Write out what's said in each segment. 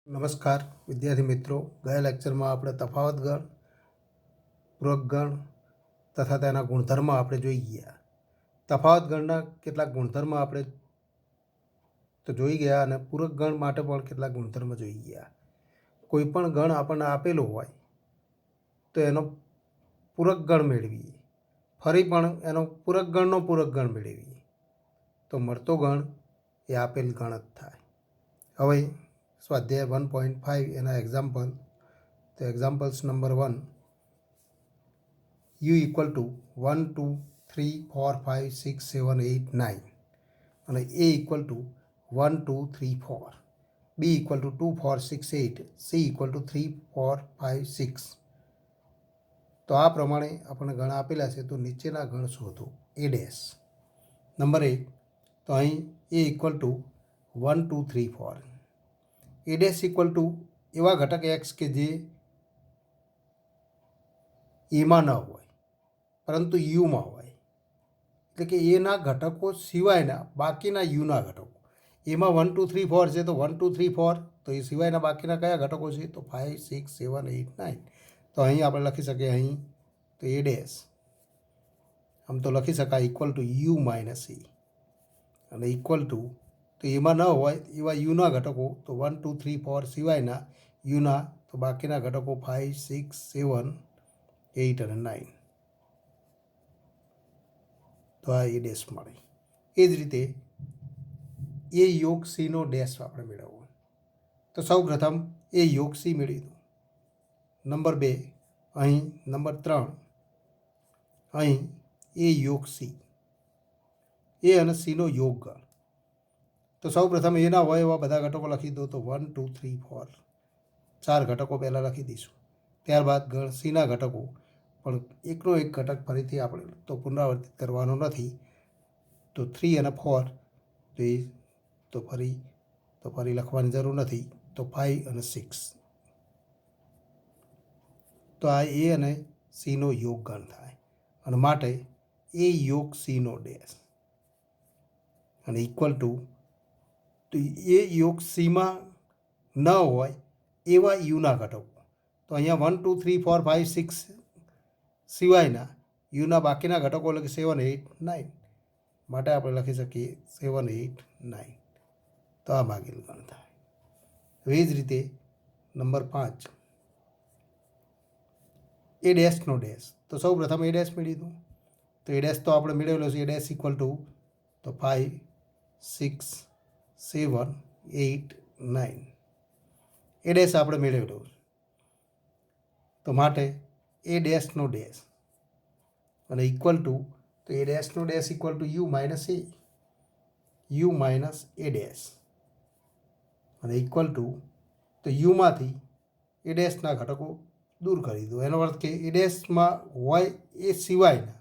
નમસ્કાર વિદ્યાર્થી મિત્રો, ગયા લેક્ચરમાં આપણે તફાવત ગણ, પૂરક ગણ તથા તેના ગુણધર્મ આપણે જોઈ ગયા. તફાવત ગણના કેટલાક ગુણધર્મ આપણે તો જોઈ ગયા અને પૂરક ગણ માટે પણ કેટલાક ગુણધર્મ જોઈ ગયા. કોઈ પણ ગણ આપણને આપેલો હોય તો એનો પૂરક ગણ મેળવીએ, ફરી પણ એનો પૂરક ગણનો પૂરક ગણ મેળવીએ તો મળતો ગણ એ આપેલ ગણ જ થાય. હવે સ્વાધ્યાય 1.5 એના એક્ઝામ્પલ. તો examples number 1, you equal to 1 2 3 4 5 6 7 8 9 અને A equal to 1 2 3 4, B equal to 2 4 6 8, C equal to 3 4 5 6. તો આ પ્રમાણે આપણને ગણ આપેલા છે, તો નીચેના ગણ શોધો. એ ડેશ નંબર 1, તો અહીં A equal to 1 2 3 4. A dash equal to એવા ઘટક એક્સ કે જે એમાં ન હોય પરંતુ યુમાં હોય, એટલે કે એના ઘટકો સિવાયના બાકીના યુના ઘટકો. એમાં 1 2 3 4 છે, તો 1 2 3 4, તો એ સિવાયના બાકીના કયા ઘટકો છે? તો 5 6 7 8 9. તો અહીં આપણે લખી શકીએ, અહીં તો એ ડેશ આમ તો લખી શકાય ઇક્વલ ટુ યુ માઇનસ એ, અને ઇક્વલ ટુ તો એમાં ન હોય એવા યુના ઘટકો, તો 1 2 3 4 સિવાયના યુના, તો બાકીના ઘટકો 5 6 7 8 અને 9. તો આ એ ડેશ મળે. એ જ રીતે એ યોગ સીનો ડેશ આપણે મેળવવો. તો સૌ પ્રથમ એ યોગ સી મેળવી દો. નંબર 2, અહીં નંબર 3, અહીં એ યોગ સી, એ અને સીનો યોગ ગણ. તો સૌ પ્રથમ એના હોય એવા બધા ઘટકો લખી દો. તો 1 2 3 4, 4 ઘટકો પહેલાં લખી દઈશું. ત્યારબાદ ગણ સીના ઘટકો, પણ એકનો એક ઘટક ફરીથી આપણે તો પુનરાવર્તિત કરવાનો નથી. તો 3 અને 4, તો ફરી લખવાની જરૂર નથી. તો 5 અને 6. તો આ એ અને સીનો યોગ ગણ થાય, અને માટે એ યોગ સીનો ડેશ અને ઇક્વલ ટુ, તો એ યોગ સીમાં ન હોય એવા યુના ઘટકો. તો અહીંયા 1 2 3 4 5 6 સિવાયના યુના બાકીના ઘટકો એટલે કે 7 8 9. માટે આપણે લખી શકીએ 7 8 9. તો આ ભાગેલ ગણ થાય. એવી જ રીતે નંબર 5, એ ડેશનો ડેશ. તો સૌ પ્રથમ એ ડેશ મેળવી દઉં. તો એ ડેશ તો આપણે મેળવેલો છે. એ ડેશ ઇક્વલ ટુ, તો 5 6 7 8 9. એ ડેશ આપણે મેળવેલો. તો માટે એ ડેશનો ડેશ અને ઇક્વલ ટુ, તો એ ડેશનો dash equal to U minus A, U minus A dash, અને ઇક્વલ ટુ, તો યુમાંથી એ ડેશના ઘટકો દૂર કરી દો. એનો અર્થ કે એ ડેશમાં હોય એ સિવાયના,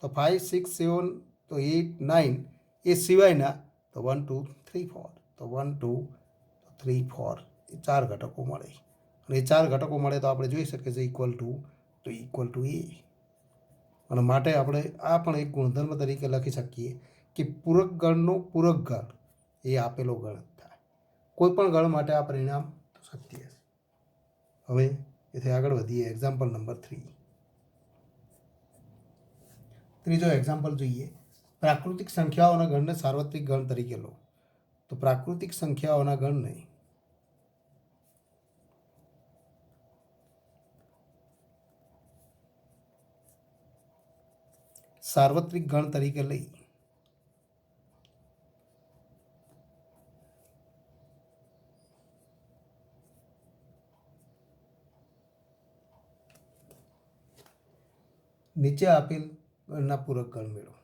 તો 5 6 7, તો 8 9 એ સિવાયના, તો 1 2 3 4, તો 1 2 3 4 એ 4 ઘટકો મળે. અને એ 4 ઘટકો મળે તો આપણે જોઈ શકીએ છીએ ઇક્વલ ટુ એ. અને માટે આપણે આ પણ એક ગુણધર્મ તરીકે લખી શકીએ કે પૂરક ગણનો પૂરક ગણ એ આપેલો ગણ થાય. કોઈ પણ ગણ માટે આ પરિણામ સત્ય છે. હવે એથી આગળ વધીએ. Example number 3. ત્રીજો એક્ઝામ્પલ જોઈએ. પ્રાકૃતિક સંખ્યાઓના ગણને સાર્વત્રિક ગણ તરીકે લો. તો પ્રાકૃતિક સંખ્યાઓના ગણને સાર્વત્રિક ગણ તરીકે લઈ નીચે આપેલ ગણના પૂરક ગણ મેળવો.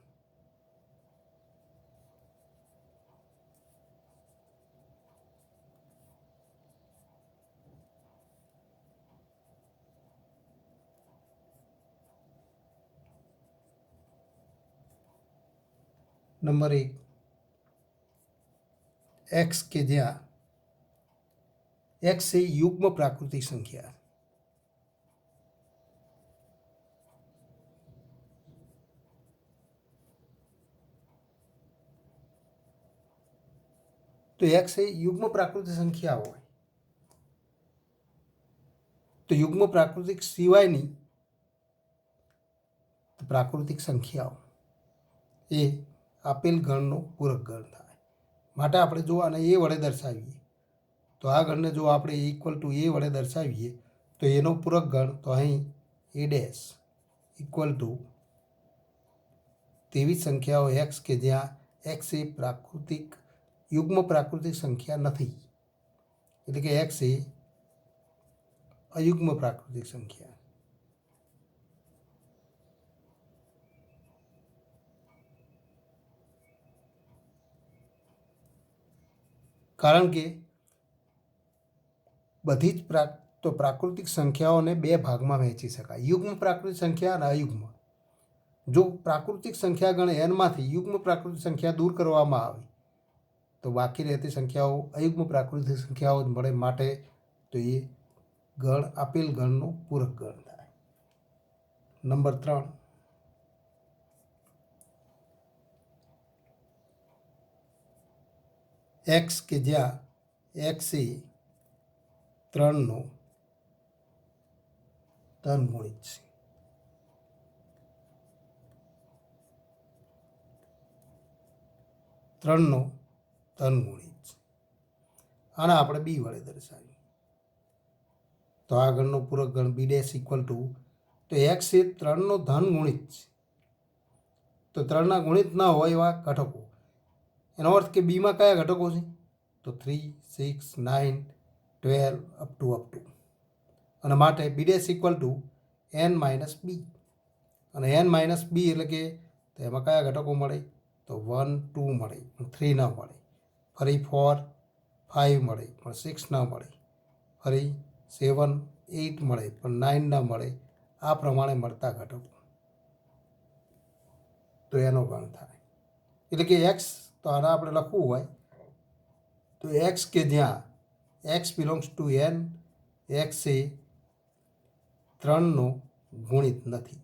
નંબર 1, એક્સ કે જ્યાં એક્સ એ યુગ્મ પ્રાકૃતિક સંખ્યા. તો એક્સ એ યુગ્મ પ્રાકૃતિક સંખ્યા હોય તો યુગ્મ પ્રાકૃતિક સિવાયની પ્રાકૃતિક સંખ્યાઓ એ આપેલ ગણનો પૂરક ગણ થાય. માટે આપણે જો આને એ વડે દર્શાવીએ તો આ ગણને જો આપણે ઇક્વલ ટુ એ વડે દર્શાવીએ તો એનો પૂરક ગણ તો અહીં એ ડેશ ઇક્વલ ટુ તેવી સંખ્યાઓ એક્સ કે જ્યાં એક્સ એ પ્રાકૃતિક યુગ્મ પ્રાકૃતિક સંખ્યા નથી, એટલે કે એક્સ એ અયુગ્મ પ્રાકૃતિક સંખ્યા. કારણ કે બધી જ પ્રાકૃતિક સંખ્યાઓને બે ભાગમાં વહેંચી શકાય, યુગ્મ પ્રાકૃતિક સંખ્યા અને અયુગ્મ. જો પ્રાકૃતિક સંખ્યા ગણ એનમાંથી યુગ્મ પ્રાકૃતિક સંખ્યા દૂર કરવામાં આવે તો બાકી રહેતી સંખ્યાઓ અયુગ્મ પ્રાકૃતિક સંખ્યાઓ જ મળે. માટે તો એ ગણ આપેલ ગણનો પૂરક ગણ થાય. નંબર 3, એક્સ કે જ્યાં એક્સ એ 3નો ધન ગુણિત છે. આને આપણે બી વડે દર્શાવીએ તો આ ગણનો પૂરક ગણ બી ડેશ ઇક્વલ ટુ, તો એક્સ એ 3નો ધન ગુણિત છે તો 3ના ગુણિત ના હોય એવા ઘટકો. એનો અર્થ કે બીમાં કયા ઘટકો છે તો 3, 6, 9, 12 અપ ટુ. અને માટે B dash equal to N minus B. અને એન માઇનસ બી એટલે કે તો એમાં કયા ઘટકો મળે તો 1, 2 મળે પણ 3 ના મળે, ફરી 4, 5 મળે પણ 6 ના મળે, ફરી 7, 8 મળે પણ 9 ના મળે. આ પ્રમાણે મળતા ઘટકો તો એનો ગણ થાય. એટલે કે એક્સ તો આને આપણે લખવું હોય તો એક્સ કે જ્યાં x belongs to N, x એ 3નો ગુણિત નથી.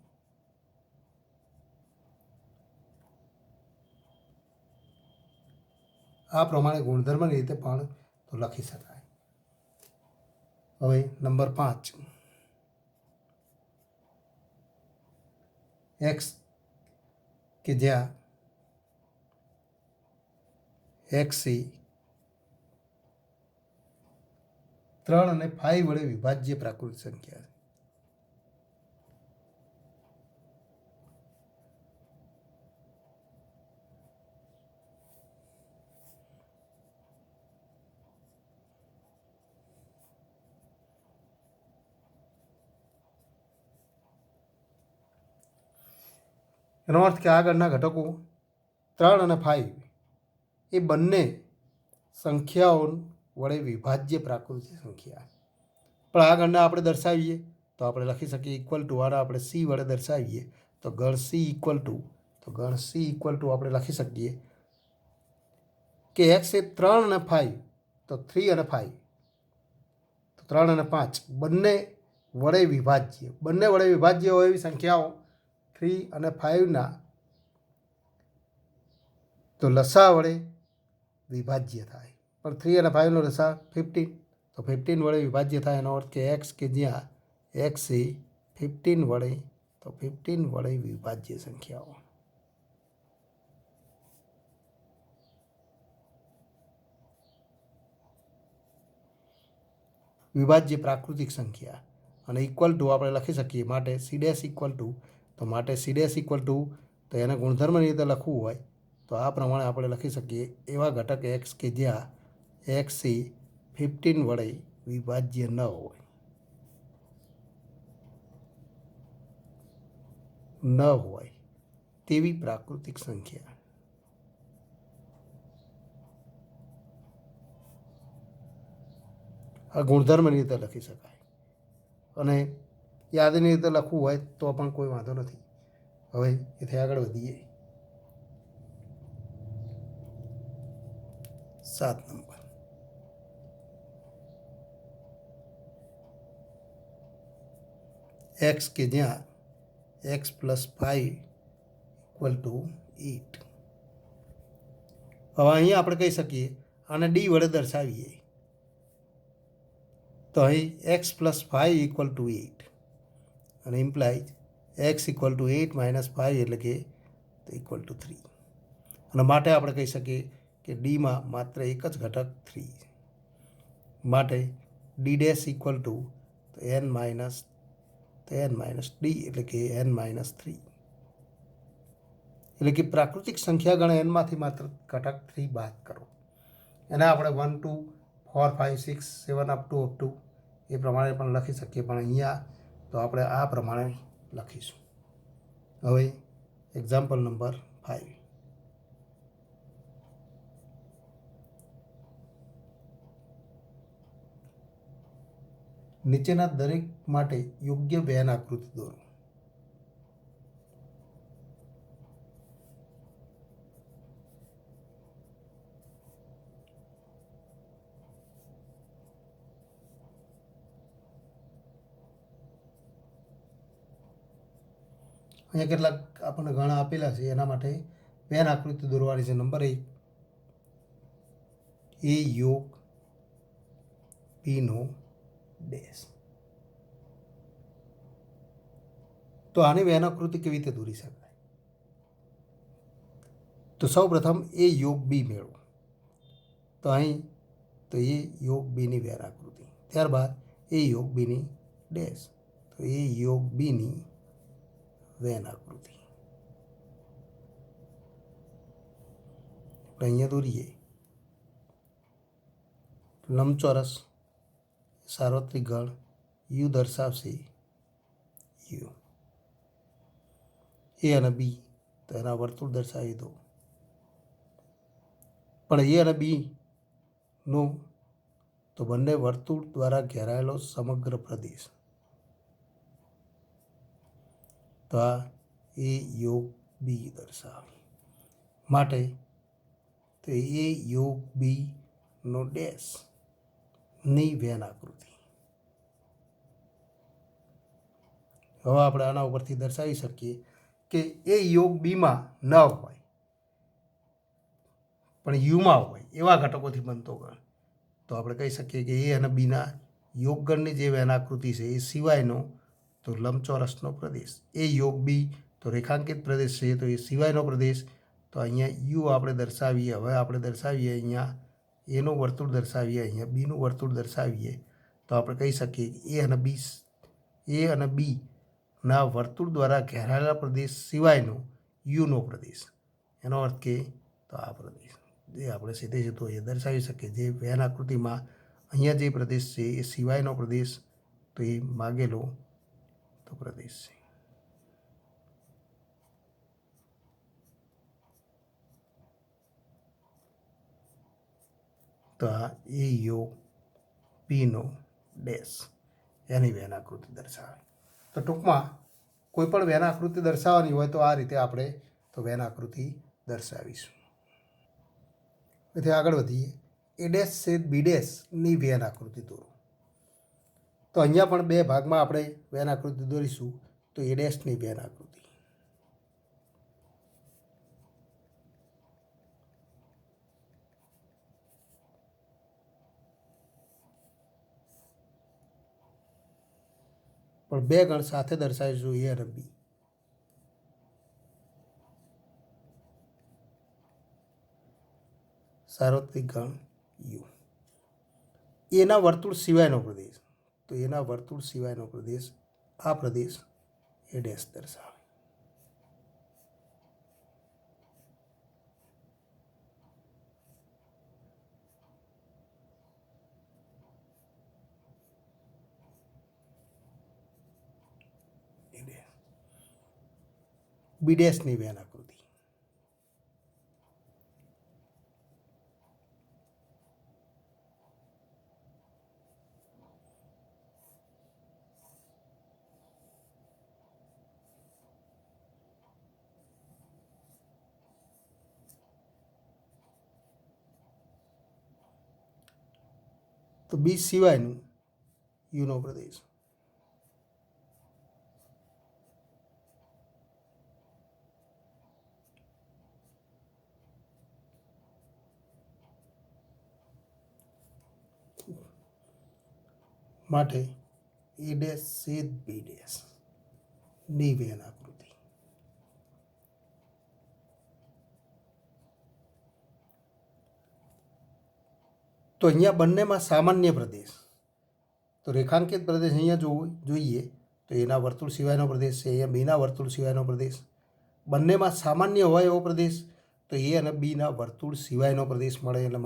આ પ્રમાણે ગુણધર્મની રીતે પણ તો લખી શકાય. હવે નંબર 5, એક્સ કે જ્યાં એક્સ એ 3 અને 5 વડે વિભાજ્ય પ્રાકૃતિક સંખ્યા છે. એનો અર્થ કે આગળના ઘટકો 3 અને 5 એ બંને સંખ્યાઓ વડે વિભાજ્ય પ્રાકૃતિક સંખ્યા. પણ આ ગણને આપણે દર્શાવીએ તો આપણે લખી શકીએ ઇક્વલ ટુ, આને આપણે સી વડે દર્શાવીએ તો ગણ સી ઇક્વલ ટુ, આપણે લખી શકીએ કે એક્સ એ 3 અને 5 તો 3 અને 5 તો 3 અને 5 બંને વડે વિભાજ્ય હોય એવી સંખ્યાઓ 3 અને 5ના તો લસા વડે વિભાજ્ય થાય. પણ 3 અને 5નો લસા 15 તો 15 વડે વિભાજ્ય થાય. એનો અર્થ કે એક્સ કે જ્યાં એક્સ એ 15 વડે વિભાજ્ય સંખ્યાઓ. વિભાજ્ય પ્રાકૃતિક સંખ્યા અને ઇક્વલ ટુ આપણે લખી શકીએ. માટે સી ડેશ ઇક્વલ ટુ, તો એને ગુણધર્મની રીતે લખવું હોય તો આ પ્રમાણે આપણે લખી શકીએ એવા ઘટક એક્સ કે જ્યાં એક્સ એ 15 વડે વિભાજ્ય ન હોય તેવી પ્રાકૃતિક સંખ્યા. આ ગુણધર્મની રીતે લખી શકાય અને યાદની રીતે લખવું હોય તો પણ કોઈ વાંધો નથી. હવે એથી આગળ વધીએ. 7 નંબર, એક્સ કે જ્યાં એક્સ પ્લસ 5 ઇક્વલ ટુ 8. હવે અહીંયા આપણે કહી શકીએ આને ડી વડે દર્શાવીએ તો અહીં એક્સ પ્લસ 5 ઇક્વલ ટુ 8 અને implies x equal two 8 minus 5 એટલે કે ઇક્વલ ટુ 3 અને માટે આપણે કહી શકીએ કે ડીમાં માત્ર એક જ ઘટક 3 માટે D dash equal to N minus D એટલે કે એન માઇનસ 3 એટલે કે પ્રાકૃતિક સંખ્યા ગણ એનમાંથી માત્ર ઘટક 3 બાદ કરો. એને આપણે 1 2 4 5 6 7 અપ ટુ એ પ્રમાણે પણ લખી શકીએ, પણ અહીંયા તો આપણે આ પ્રમાણે લખીશું. હવે એક્ઝામ્પલ નંબર 5. નીચેના દરેક માટે યોગ્ય વેન આકૃતિ દોરો. અહીંયા કેટલાક આપણને ઘણા આપેલા છે, એના માટે વેન આકૃતિ દોરવાની છે. નંબર 1, એ યોગ પીનો ડેશ. તો આની વેન આકૃતિ કેવી રીતે દોરી શકાય? તો સૌ પ્રથમ એ યોગ બી મેળવો. તો અહીં તો એ યોગ બીની વેન આકૃતિ, ત્યારબાદ એ યોગ બીની ડેશ, તો એ યોગ બીની વેન આકૃતિ આપણે અહીંયા દોરીએ. લંબચોરસ સાર્વત્રિક ગણ યુ દર્શાવશે યુ. એ અને બી તો એના વર્તુળ દર્શાવી દો. પણ એ અને બીનો તો બંને વર્તુળ દ્વારા ઘેરાયેલો સમગ્ર પ્રદેશ, તો આ એ યોગ બી દર્શાવે. માટે તો એ યોગ બી નો ડેશ ની વેન આકૃતિ. હવે આપણે આના ઉપરથી દર્શાવી શકીએ કે એ યોગ બીમાં ન હોય પણ યુમાં હોય એવા ઘટકોથી બનતો ગણ. તો આપણે કહી શકીએ કે એ અને બીના યોગગણની જે વેન આકૃતિ છે એ સિવાયનો તો લંબચોરસનો પ્રદેશ, એ યોગ બી તો રેખાંકિત પ્રદેશ છે, તો એ સિવાયનો પ્રદેશ. તો અહીંયા યુ આપણે દર્શાવીએ. હવે આપણે દર્શાવીએ અહીંયા એનું વર્તુળ દર્શાવીએ, અહીંયા બીનું વર્તુળ દર્શાવીએ. તો આપણે કહી શકીએ કે એ અને બીના વર્તુળ દ્વારા ઘેરાયેલા પ્રદેશ સિવાયનો યુનો પ્રદેશ. એનો અર્થ કે તો આ પ્રદેશ જે આપણે સીધે સીધો એ દર્શાવી શકીએ. જે વેન આકૃતિમાં અહીંયા જે પ્રદેશ છે એ સિવાયનો પ્રદેશ, તો એ માગેલો તો પ્રદેશ છે. તો આ એ યોગ પીનો ડેશ એની વેન આકૃતિ દર્શાવે. તો ટૂંકમાં કોઈ પણ વેન આકૃતિ દર્શાવવાની હોય તો આ રીતે આપણે તો વેન આકૃતિ દર્શાવીશું. તેથી આગળ વધીએ. એ ડેશ છેદ બી ડેશની વેન આકૃતિ દોરો. તો અહીંયા પણ બે ભાગમાં આપણે વેન આકૃતિ દોરીશું. તો એ ડેશની વેન આકૃતિ. પણ બે ગણ સાથે દર્શાવીશું, એ અને બી. સાર્વત્રિક ગણ યુ. એના વર્તુળ સિવાયનો પ્રદેશ, તો એના વર્તુળ સિવાયનો પ્રદેશ આ પ્રદેશ એ ડેશ દર્શાવે. બી ડેશની વેન આકૃતિ. તો બી સિવાયનું યુનો પ્રદેશ. માટે એ ડેશ છેદ બી ડેશ ની વેન આકૃતિ. તો અહીંયા બંનેમાં સામાન્ય પ્રદેશ, તો રેખાંકિત પ્રદેશ અહીંયા જોઈએ તો એના વર્તુળ સિવાયનો પ્રદેશ છે, અહીંયા બીના વર્તુળ સિવાયનો પ્રદેશ. બંનેમાં સામાન્ય હોય એવો પ્રદેશ તો એ અને બીના વર્તુળ સિવાયનો પ્રદેશ મળે. એટલે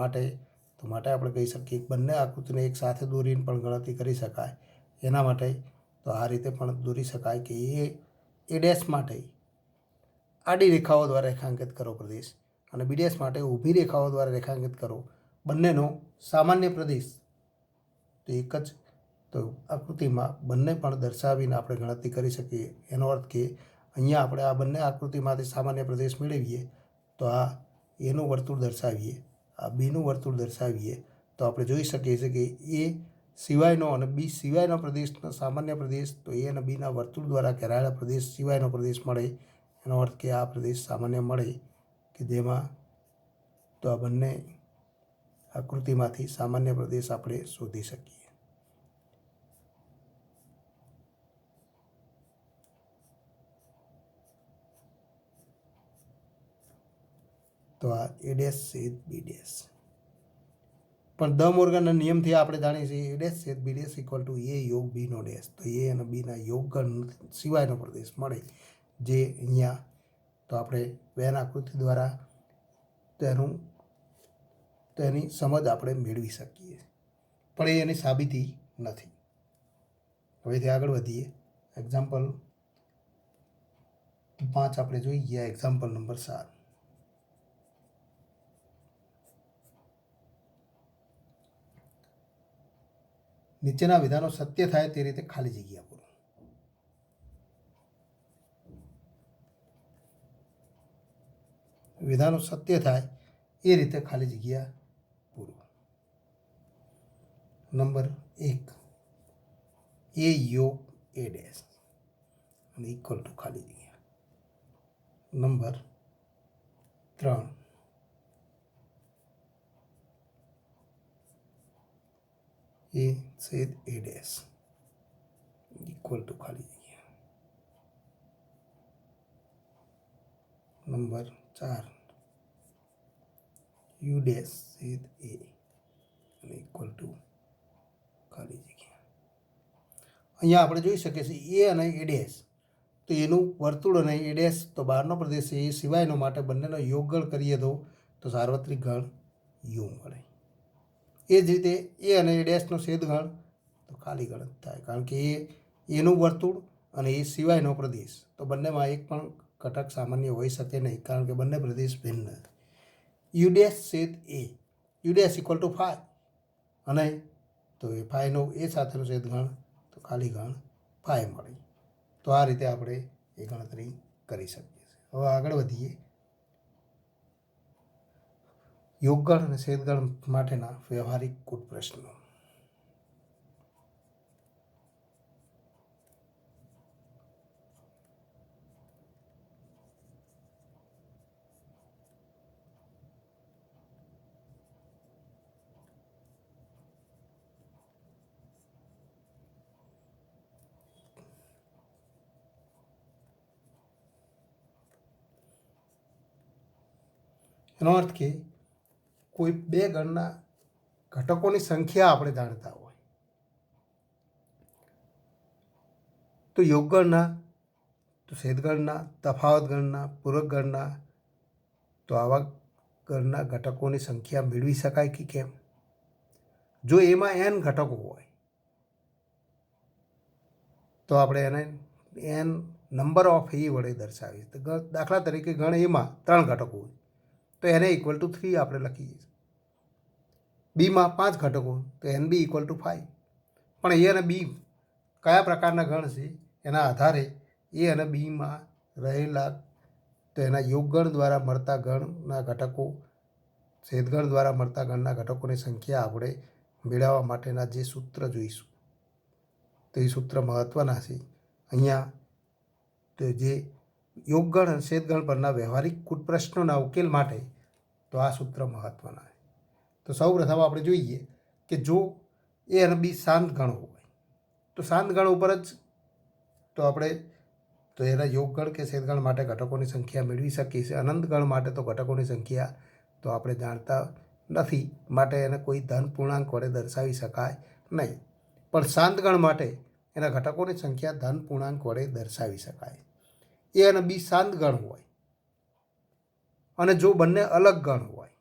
માટે આપણે કહી શકીએ કે બંને આકૃતિને એક સાથે દોરીને પણ ગણતરી કરી શકાય. એના માટે તો આ રીતે પણ દોરી શકાય કે એ ડેશ માટે આડી રેખાઓ દ્વારા રેખાંકિત કરો પ્રદેશ અને બી ડેશ માટે ઊભી રેખાઓ દ્વારા રેખાંકિત કરો. બંનેનો સામાન્ય પ્રદેશ તો એક જ, તો આકૃતિમાં બંને પણ દર્શાવીને આપણે ગણતરી કરી શકીએ. એનો અર્થ કે અહીંયા આપણે આ બંને આકૃતિમાંથી સામાન્ય પ્રદેશ મેળવીએ તો આ એનું વર્તુળ દર્શાવીએ, આ બીનું વર્તુળ દર્શાવીએ તો આપણે જોઈ શકીએ છીએ કે એ સિવાયનો અને બી સિવાયનો પ્રદેશનો સામાન્ય પ્રદેશ તો એ અને બીના વર્તુળ દ્વારા ઘેરાયેલા પ્રદેશ સિવાયનો પ્રદેશ મળે. એનો અર્થ કે આ પ્રદેશ સામાન્ય મળે કે જેમાં તો આ બંને આકૃતિમાંથી સામાન્ય પ્રદેશ આપણે શોધી શકીએ. તો આ એ ડેશ છેદ બી ડેશ. પણ દ મોર્ગનના નિયમથી આપણે જાણીએ છીએ એ ડેશ છેદ બી ડેશ ઇક્વલ ટુ એ યોગ બીનો ડેશ. તો એ અને બીના યોગગણ સિવાયનો પ્રદેશ મળે, જે અહીંયા તો આપણે વેન આકૃતિ દ્વારા તેની સમજ આપણે મેળવી શકીએ, પણ એ એની સાબિતી નથી. હવેથી આગળ વધીએ. એક્ઝામ્પલ 5 આપણે જોઈ ગયા. Example number 7. નીચેના વિધાનો સત્ય થાય તે રીતે ખાલી જગ્યા પૂરો. વિધાનો સત્ય થાય એ રીતે ખાલી જગ્યા પૂરો. નંબર 1 એ યોગ એ ડેશ અને ઇક્વલ ટુ ખાલી જગ્યા. નંબર 3 એ છેદ એ ડેશ ઇક્વલ ટુ ખાલી જગ્યા. નંબર 4 યુ ડેશ છેદ એ અને ઇક્વલ ટુ ખાલી જગ્યા. અહીંયા આપણે જોઈ શકીએ છીએ એ અને એ ડેશ તો એનું વર્તુળ અને એ ડેશ તો બહારનો પ્રદેશ એ સિવાયનો માટે બંનેનો યોગગણ કરીએ તો સાર્વત્રિક ગણ યુ મળે. એ જ રીતે એ અને એ ડેશનો છેદગણ તો ખાલી ગણ થાય, કારણ કે એનું વર્તુળ અને એ સિવાયનો પ્રદેશ તો બંનેમાં એક પણ ઘટક સામાન્ય હોઈ શકે નહીં, કારણ કે બંને પ્રદેશ ભિન્ન. યુ ડેશ છેદ એ યુ ડેશ ઇક્વલ ટુ 5 અને તો એ 5નો એ સાથેનો છેદગણ તો ખાલી ગણ 5 મળે. તો આ રીતે આપણે એ ગણતરી કરી શકીએ છીએ. હવે આગળ વધીએ. યોગગણ અને છેદગણ માટેના વ્યવહારિક કૂટ પ્રશ્નો. એનો અર્થ કે કોઈ બે ગણના ઘટકોની સંખ્યા આપણે જાણતા હોય તો યોગગણના, તો છેદગણના, તફાવત ગણના, પૂરક ગણના, તો આવા ગણના ઘટકોની સંખ્યા મેળવી શકાય કે કેમ? જો એમાં n ઘટકો હોય તો આપણે એને n નંબર ઓફ એ વડે દર્શાવીએ. તો દાખલા તરીકે ગણ એમાં 3 ઘટકો હોય તો એને ઇક્વલ ટુ 3 આપણે લખીએ. બીમાં 5 ઘટકો તો એન બી ઇક્વલ ટુ 5. પણ એ અને બી કયા પ્રકારના ગણ છે એના આધારે એ અને બીમાં રહેલા તો એના યોગગણ દ્વારા મળતા ગણના ઘટકો, છેદગણ દ્વારા મળતા ગણના ઘટકોની સંખ્યા આપણે મેળવવા માટેના જે સૂત્ર જોઈશું તો એ સૂત્ર મહત્ત્વના છે. અહીંયા તો જે યોગગણ અને છેદગણ પરના વ્યવહારિક કૂટ પ્રશ્નોના ઉકેલ માટે તો આ સૂત્ર મહત્ત્વના છે. તો સૌપ્રથમ આપણે જોઈએ કે જો એ અને બી શાંત ગણ હોય તો શાંત ગણ ઉપર જ તો આપણે તો એના યોગગણ કે છેદગણ માટે ઘટકોની સંખ્યા મેળવી શકીએ છીએ. અનંત ગણ માટે તો ઘટકોની સંખ્યા તો આપણે જાણતા નથી, માટે એને કોઈ ધન પૂર્ણાંક વડે દર્શાવી શકાય નહીં. પણ શાંત ગણ માટે એના ઘટકોની સંખ્યા ધન પૂર્ણાંક વડે દર્શાવી શકાય. એ અને બી શાંત ગણ હોય અને જો બંને અલગ ગણ હોય,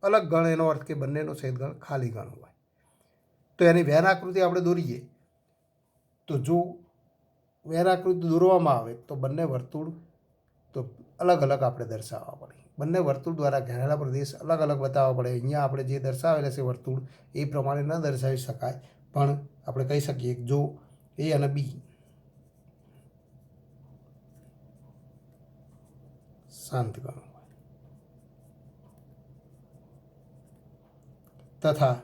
અલગ ગણ એનો અર્થ કે બંનેનો છેદગણ ખાલી ગણ હોય, તો એની વેન આકૃતિ આપણે દોરીએ. તો જો વેન આકૃતિ દોરવામાં આવે તો બંને વર્તુળ તો અલગ અલગ આપણે દર્શાવવા પડે. બંને વર્તુળ દ્વારા ઘેરાયેલા પ્રદેશ અલગ અલગ બતાવવા પડે. અહીંયા આપણે જે દર્શાવેલા છે વર્તુળ એ પ્રમાણે ન દર્શાવી શકાય, પણ આપણે કહી શકીએ જો એ અને બી શાંત ગણ હોય તથા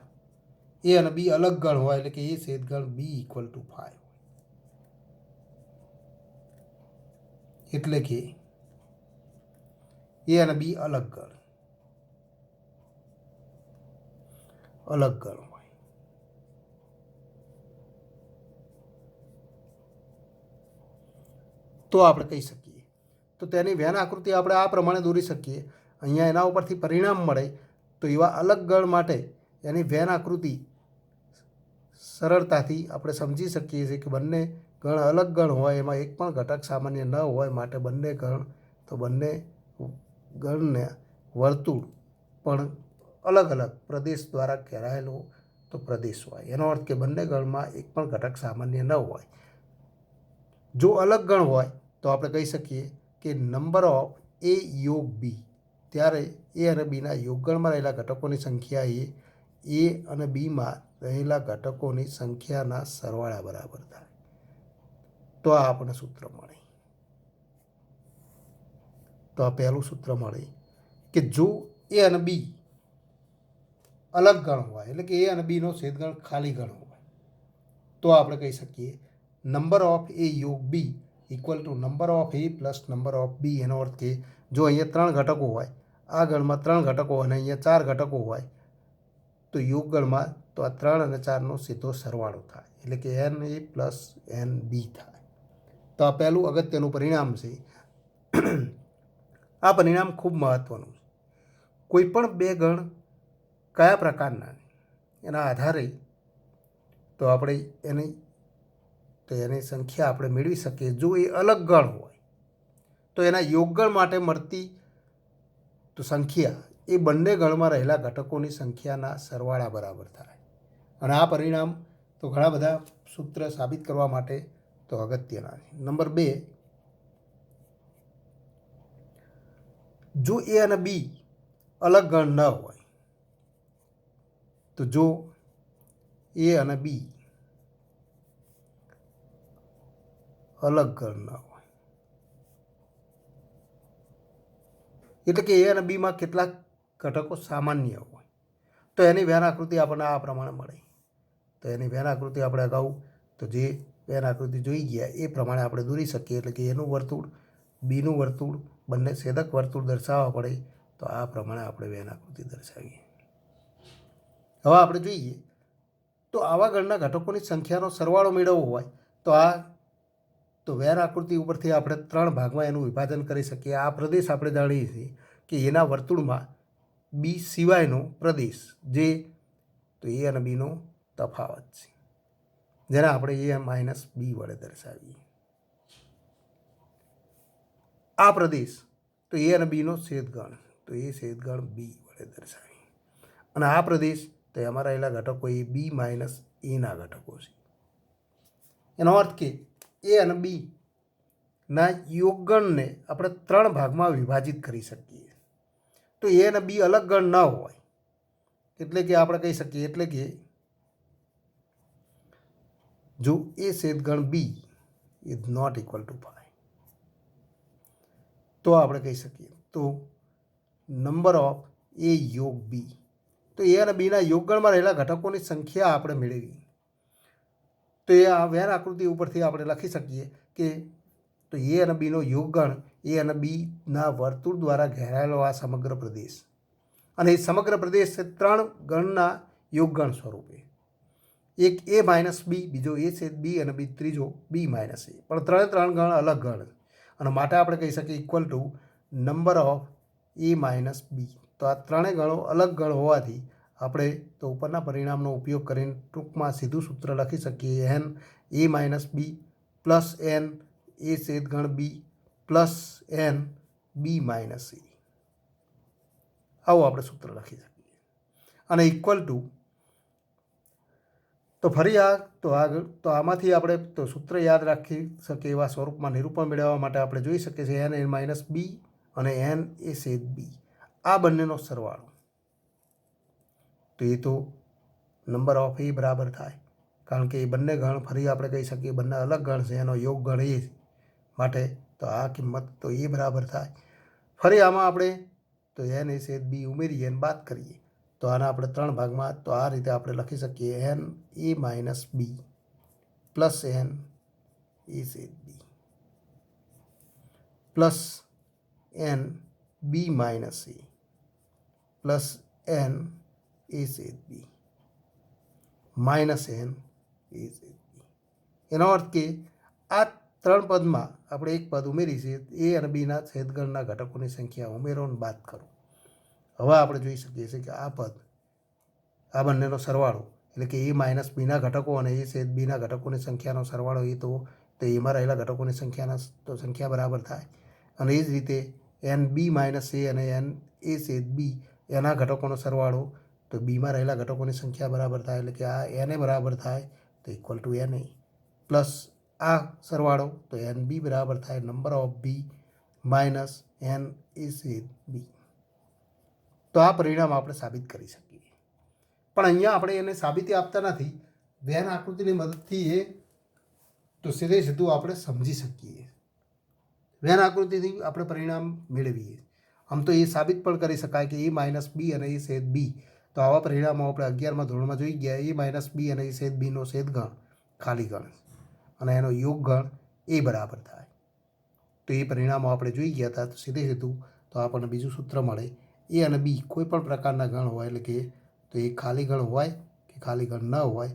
એ અને બી અલગ ગણ હોય, એટલે કે એ છેદગણ બી ઇક્વલ ટુ 5 હોય, એટલે કે એ અને બી અલગ ગણ હોય તો આપણે કહી શકીએ. તો તેની વેન આકૃતિ આપણે આ પ્રમાણે દોરી શકીએ. અહીંયા એના ઉપરથી પરિણામ મળે તો એવા અલગ ગણ માટે એની વેન આકૃતિ સરળતાથી આપણે સમજી શકીએ છીએ કે બંને ગણ અલગ ગણ હોય, એમાં એક પણ ઘટક સામાન્ય ન હોય, માટે બંને ગણ તો બંને ગણને વર્તુળ પણ અલગ અલગ પ્રદેશ દ્વારા ઘેરાયેલો તો પ્રદેશ હોય. એનો અર્થ કે બંને ગણમાં એક પણ ઘટક સામાન્ય ન હોય. જો અલગ ગણ હોય તો આપણે કહી શકીએ કે નંબર ઓફ એ યોગ બી, ત્યારે એ અને બીના યોગગણમાં રહેલા ઘટકોની સંખ્યા એ અને બીમાં રહેલા ઘટકોની સંખ્યાના સરવાળા બરાબર થાય. તો આ આપણને સૂત્ર મળે. તો આ પહેલું સૂત્ર મળે કે જો એ અને બી અલગ ગણ હોય, એટલે કે એ અને બીનો છેદગણ ખાલી ગણ હોય, તો આપણે કહી શકીએ નંબર ઓફ એ યોગ B equal to number of A plus number of B. એનો અર્થ કે જો અહીંયા 3 ઘટકો હોય, આ ગણમાં 3 ઘટકો અને અહીંયા 4 ઘટકો હોય, તો યોગ ગણમાં તો આ 3 અને 4નો સીધો સરવાળો થાય, એટલે કે N A plus N B થાય. તો આ પહેલું અગત્યનું પરિણામ છે. આ પરિણામ ખૂબ મહત્ત્વનું છે. કોઈ પણ બે ગણ કયા પ્રકારના એના આધારે તો આપણે એની સંખ્યા આપણે મેળવી શકીએ. જો એ અલગ ગણ હોય તો એના યોગગણ માટે મળતી તો સંખ્યા એ બંને ગણમાં રહેલા ઘટકોની સંખ્યાના સરવાળા બરાબર થાય. અને આ પરિણામ તો ઘણા બધા સૂત્ર સાબિત કરવા માટે તો અગત્યના છે. નંબર 2, જો એ અને બી અલગ ગણ ન હોય, તો જો એ અને બી અલગ ગણ ન હોય, એટલે કે એ અને બીમાં કેટલાક ઘટકો સામાન્ય હોય, તો એની વેન આકૃતિ આપણને આ પ્રમાણે મળે. તો એની વેન આકૃતિ આપણે અગાઉ તો જે વેન આકૃતિ જોઈ ગયા એ પ્રમાણે આપણે દોરી શકીએ. એટલે કે એનું વર્તુળ બીનું વર્તુળ બંને છેદક વર્તુળ દર્શાવવા પડે, તો આ પ્રમાણે આપણે વેન આકૃતિ દર્શાવીએ. હવે આપણે જોઈએ તો આવા ગણના ઘટકોની સંખ્યાનો સરવાળો મેળવવો હોય તો વેન આકૃતિ ઉપરથી આપણે 3 ભાગમાં એનું વિભાજન કરી શકીએ. આ પ્રદેશ આપણે જાણીએ છીએ કે એના વર્તુળમાં બી સિવાયનો પ્રદેશ જે તો એ અને બીનો તફાવત છે, જેને આપણે એ માઇનસ બી વડે દર્શાવીએ. આ પ્રદેશ તો એ અને બીનો છેદગણ તો એ છેદગણ બી વડે દર્શાવીએ. અને આ પ્રદેશ તો એમાં રહેલા ઘટકો એ બી માઇનસ એના ઘટકો છે. એનો અર્થ કે એ અને બી ના યોગગણને આપણે 3 ભાગમાં વિભાજિત કરી શકીએ. તો એ અને બી અલગ ગણ ન હોય, એટલે કે આપણે કહી શકીએ એટલે કે જો એ છેદગણ B is not equal to 5, તો આપણે કહી શકીએ તો નંબર ઓફ એ યોગ બી, તો એ અને બીના યોગગણમાં રહેલા ઘટકોની સંખ્યા આપણે મેળવી. તો એ આ વેન આકૃતિ ઉપરથી આપણે લખી શકીએ કે તો એ અને બીનો યોગગણ એ અને બીના વર્તુળ દ્વારા ઘેરાયેલો આ સમગ્ર પ્રદેશ, અને એ સમગ્ર પ્રદેશ છે 3 ગણના યોગગણ સ્વરૂપે. એક એ માઇનસ બી, બીજો એ છેદ બી અને ત્રીજો બી માઇનસ એ, પણ ત્રણ ગણ અલગ ગણ અને માટે આપણે કહી શકીએ equal to number of A minus B. તો આ ત્રણેય ગણો અલગ ગણ હોવાથી આપણે તો ઉપરના પરિણામનો ઉપયોગ કરીને ટૂંકમાં સીધું સૂત્ર લખી શકીએ N A minus B plus N A છેદ ગણ બી પ્લસ એન બી માઇનસ એ. આવું આપણે સૂત્ર લખી શકીએ અને ઇક્વલ ટુ તો ફરી આગળ તો આમાંથી આપણે તો સૂત્ર યાદ રાખી શકીએ એવા સ્વરૂપમાં નિરૂપણ મેળવવા માટે આપણે જોઈ શકીએ છીએ એન એ માઇનસ બી અને એન એ છેદ બી આ બંનેનો સરવાળો. તો એ તો નંબર ઓફ એ બરાબર થાય, કારણ કે એ બંને ગણ ફરી આપણે કહી શકીએ બંને અલગ ગણ છે, એનો યોગ ગણ એ માટે તો આ કિંમત તો એ બરાબર થાય. ફરી આમાં આપણે તો એન એ છેદ બી ઉમેરીએ અને બાદ કરીએ તો આના આપણે ત્રણ ભાગમાં તો આ રીતે આપણે લખી શકીએ N A minus B plus N A છેદ બી plus N B minus A plus N A છેદ બી માઇનસ એન એ છેદ બી. એનો અર્થ કે આ ત્રણ પદમાં આપણે એક પદ ઉમેરી છે એ અને બીના છેદગણના ઘટકોની સંખ્યા ઉમેરો અને બાદ કરો. હવે આપણે જોઈ શકીએ છીએ કે આ પદ આ બંનેનો સરવાળો એટલે કે એ માઇનસ બીના ઘટકો અને એ છેદ બીના ઘટકોની સંખ્યાનો સરવાળો એ તો એમાં રહેલા ઘટકોની સંખ્યા બરાબર થાય અને એ જ રીતે એન બી માઇનસ એ અને એન એ છેદ બી એના ઘટકોનો સરવાળો તો બીમાં રહેલા ઘટકોની સંખ્યા બરાબર થાય એટલે કે આ એને બરાબર થાય તો equal to N A plus આ સરવાળો તો એન બી બરાબર થાય number of B minus N A છેદ બી. તો આ પરિણામ આપણે સાબિત કરી શકીએ, પણ અહીંયા આપણે એને સાબિતી આપતા નથી. વેન આકૃતિની મદદથી એ તો સીધું આપણે સમજી શકીએ. વેન આકૃતિથી આપણે પરિણામ મેળવીએ. આમ તો એ સાબિત પણ કરી શકાય કે એ માઇનસ બી અને એ છેદ બી, તો આવા પરિણામો આપણે 11મા ધોરણમાં જોઈ ગયા. એ માઇનસ બી અને એ છેદ બીનો છેદગણ ખાલી ગણ અને એનો યોગ ગણ એ બરાબર થાય. તો એ પરિણામો આપણે જોઈ ગયા હતા. તો સીધું તો આપણને બીજું સૂત્ર મળે એ અને બી કોઈ પણ પ્રકારના ગણ હોય એટલે કે તો એ ખાલી ગણ હોય કે ખાલી ગણ ન હોય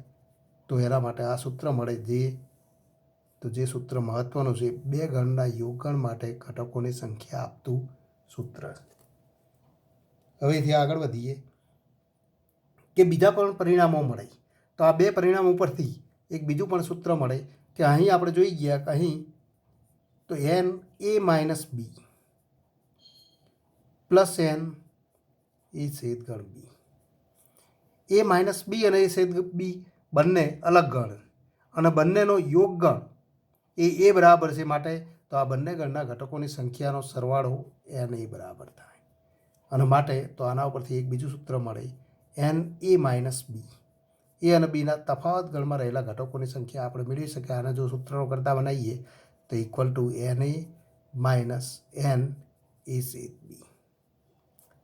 તો એના માટે આ સૂત્ર મળે જે સૂત્ર મહત્વનું છે બે ગણના યોગગણ માટે ઘટકોની સંખ્યા આપતું સૂત્ર. હવેથી આગળ વધીએ કે બીજા પણ પરિણામો મળે. તો આ બે પરિણામ ઉપરથી એક બીજું પણ સૂત્ર મળે કે અહીં આપણે જોઈ ગયા કે અહીં તો N A minus B plus N A છેદ ગણ બી. એ માઇનસ બી અને એ છેદ બી બંને અલગ ગણ અને બંનેનો યોગ ગણ એ બરાબર છે. માટે તો આ બંને ગણના ઘટકોની સંખ્યાનો સરવાળો એન એ બરાબર થાય અને માટે તો આના ઉપરથી એક બીજું સૂત્ર મળે એન એ માઇનસ બી. એ અને બીના તફાવત ગણમાં રહેલા ઘટકોની સંખ્યા આપણે મેળવી શકીએ. આને જો સૂત્રો કરતાં બનાવીએ તો equal to N A minus N A છેદ બી.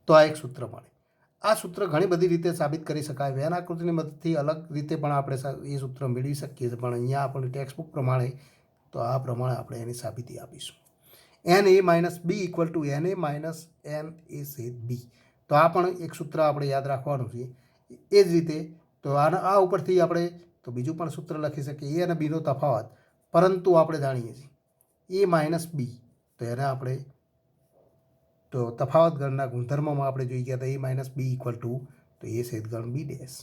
તો આ એક સૂત્ર મળે. આ સૂત્ર ઘણી બધી રીતે સાબિત કરી શકાય. વેન આકૃતિની મદદથી અલગ રીતે પણ આપણે એ સૂત્ર મેળવી શકીએ છીએ, પણ અહીંયા આપણે ટેક્સ્ટબુક પ્રમાણે તો આ પ્રમાણે આપણે એની સાબિતી આપીશું. N A minus B equal to N A minus N A છેદ બી. તો આ પણ એક સૂત્ર આપણે યાદ રાખવાનું છે. એ જ રીતે તો આ ઉપરથી આપણે તો બીજું પણ સૂત્ર લખી શકીએ એ અને બીનો તફાવત, પરંતુ આપણે જાણીએ છીએ એ માઇનસ બી તો એને આપણે તો તફાવત ગણના ગુણધર્મમાં આપણે જોઈ ગયા હતા એ માઇનસ બી ઇક્વલ ટુ તો એ છેદ ગણ બી ડેશ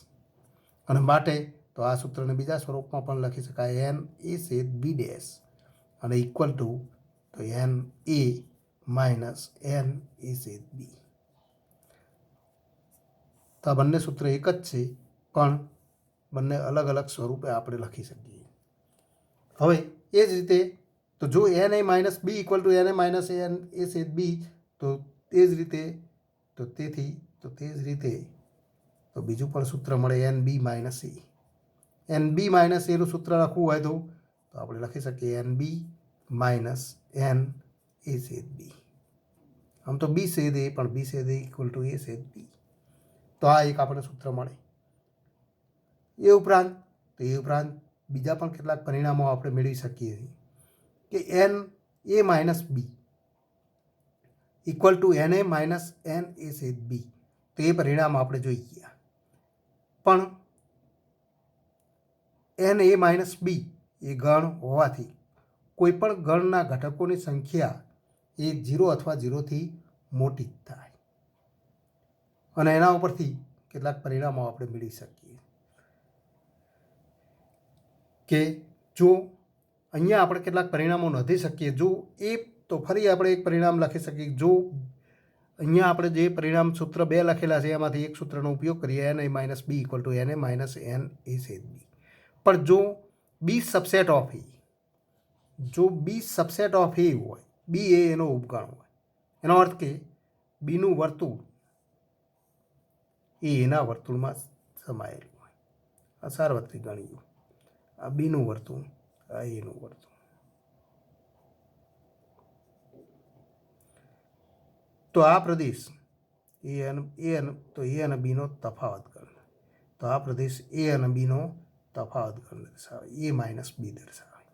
અને માટે તો આ સૂત્રને બીજા સ્વરૂપમાં પણ લખી શકાય એન એ છેદ બી ડેશ અને ઇક્વલ ટુ તો N A minus N A છેદ બી. તો આ બંને સૂત્ર એક જ છે, પણ બંને અલગ અલગ સ્વરૂપે આપણે લખી શકીએ. હવે એ જ રીતે તો જો N A minus B equal to N A minus N A છેદ બી તો તે જ રીતે તો બીજું પણ સૂત્ર મળે એન બી માઇનસ એ. એન બી માઇનસ એનું સૂત્ર લખવું હોય તો આપણે લખી શકીએ N B minus N A છેદ બી. આમ તો બી છેદ એ, પણ બી છેદ એ ઇક્વલ ટુ એ છેદ બી. તો આ એક આપણને સૂત્ર મળે. એ ઉપરાંત બીજા પણ કેટલાક પરિણામો આપણે મેળવી શકીએ છીએ કે N A minus B equal to N A minus N A છેદ બી. તો એ પરિણામ આપણે જોઈ ગયા, પણ એન એ માઇનસ બી એ ગણ હોવાથી કોઈપણ ગણના ઘટકોની સંખ્યા એ 0 અથવા 0થી મોટી થાય અને એના ઉપરથી કેટલાક પરિણામો આપણે મેળવી શકીએ કે જો અહીંયા આપણે કેટલાક પરિણામો નોંધી શકીએ જો એ તો ફરી આપણે એક પરિણામ લખી શકીએ જો અહીંયા આપણે જે પરિણામ સૂત્ર 2 લખેલા છે એમાંથી એક સૂત્રનો ઉપયોગ કરીએ N A minus B equal to N A minus N A છેદ બી પણ જો બી સબસેટ ઓફ એ જો બી સબસેટ ઓફ એ હોય બી એ એનો ઉપગણ હોય એનો અર્થ કે બીનું વર્તુળ એ એના વર્તુળમાં સમાયેલું હોય આ સાર્વત્રિક ગણ્યું આ બીનું વર્તુળ આ એનું વર્તુળ તો આ પ્રદેશ તો એ અને બીનો તફાવત ગણ તો આ પ્રદેશ એ અને બીનો તફાવત ગણ દર્શાવે એ માઇનસ બી દર્શાવે